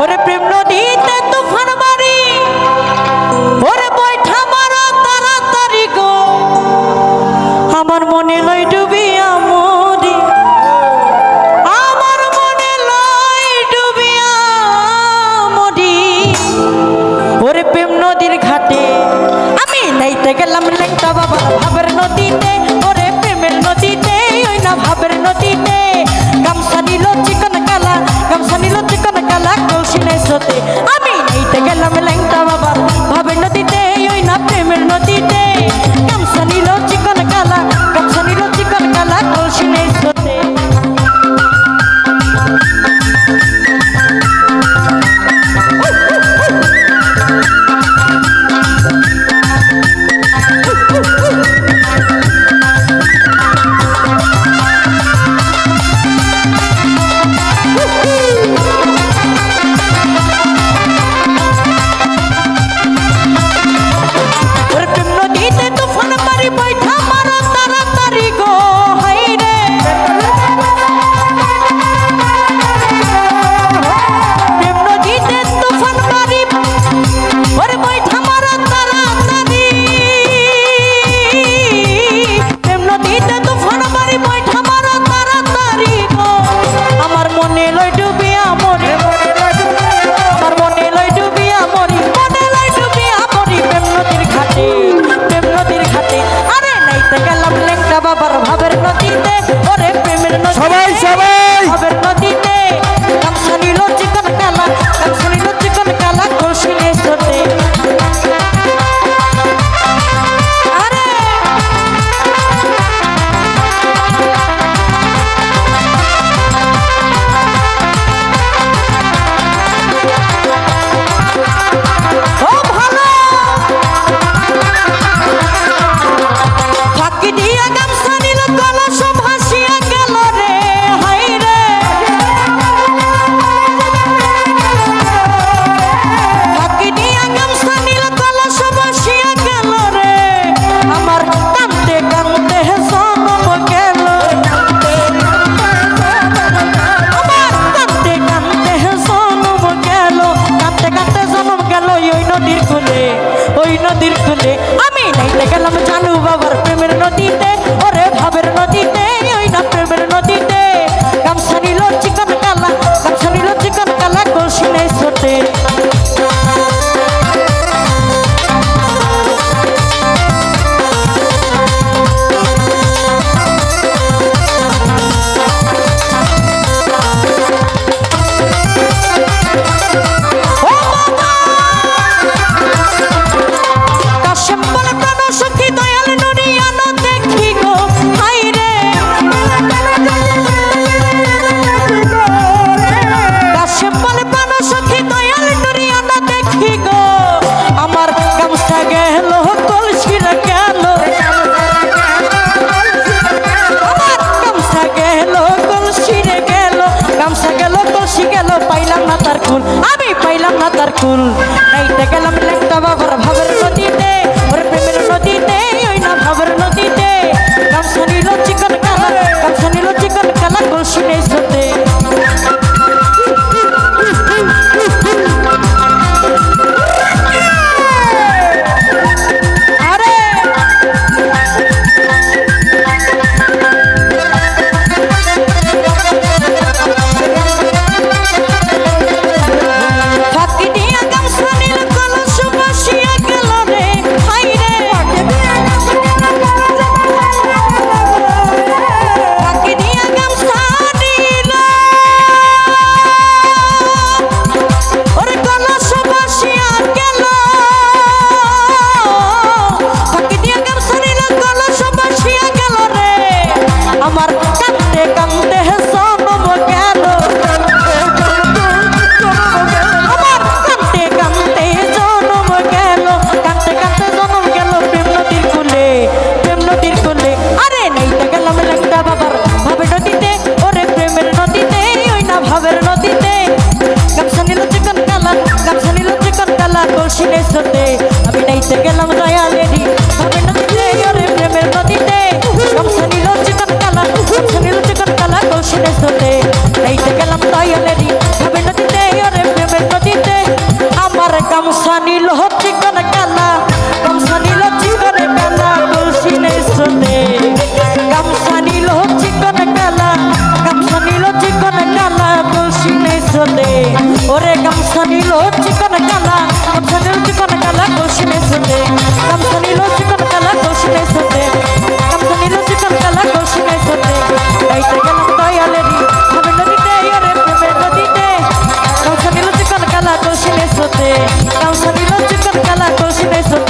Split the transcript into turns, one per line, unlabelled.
ওরে প্রেম নদীতে তুফান মারি ওরে বৈঠা মারো তাড়াতাড়ি গো আমার মনে লই ডুবিয়া মরি আমার মনে লই ডুবিয়া মরি ওরে প্রেম নদীর ঘাটে আমি নাইতে গেলাম লেংটা বাবার ভাবের নদীতে ওরে প্রেমের নদীতে ওই না ভাবের নদীতে গামছা নিল চিকন কালা গামছা নিল চিকন কালা কলসি নাই স্রোতে আমি নাইতে গেলাম লেংটা বাবার ভাবের নদীতে ওই না প্রেমের নদীতে গামছা নিল চিকন কালা গামছা নিল চিকন কালা কলসি নাই স্রোতে বাবার ভাবের নদীতে ওরে প্রেমের নদীতে সবাই সবাই ভাবের নদীতে গামছা নিল চিকন কালা গামছা নিল চিকন কালা কলসি নাই স্রোতে আরে ও ভালো ফাঁকি দিয়া গামছা নিল কলস ভাসিয়া গেল রে হাই রে ফাঁকি দিয়া গামছা নিল কলস ভাসিয়া গেল রে আমার কান্দতে কান্দতে জনম গেল আমার কান্দতে কান্দতে জনম গেল কান্দতে কান্দতে জনম গেল ওই নদীর কূলে আমি নাইতে গেলাম জানু বাবার প্রেমের নদীতে ওরে ভাবের নদীতে ওই না প্রেমের নদীতে গামছা নিল চিকন কালা গামছা নিল চিকন কালা কলসি নাই স্রোতে আমি পাইলাম না তার কুল নাইতে গেলাম লেংটা বাবার ভাবের নদীতে ওরে প্রেমের নদীতে ওই না ভাবের নদীতে গামছা নিল চিকন কালা গামছা নিল চিকন কালা কলসি নাই স্রোতে ফাঁকি দিয়া গামছা নিল কলস ওরে গামছা নিল চিকন কালা গামছা নিল চিকন কালা কৌশলে সোতে গামছা নিল চিকন কালা কৌশলে সোতে গামছা নিল চিকন কালা কৌশলে সোতে গাইতে গেলাম দয়ালেরি হবে নদীতে ওরে প্রেমের নদীতে গামছা নিল চিকন কালা কৌশলে সোতে গামছা নিল চিকন কালা কৌশলে সোতে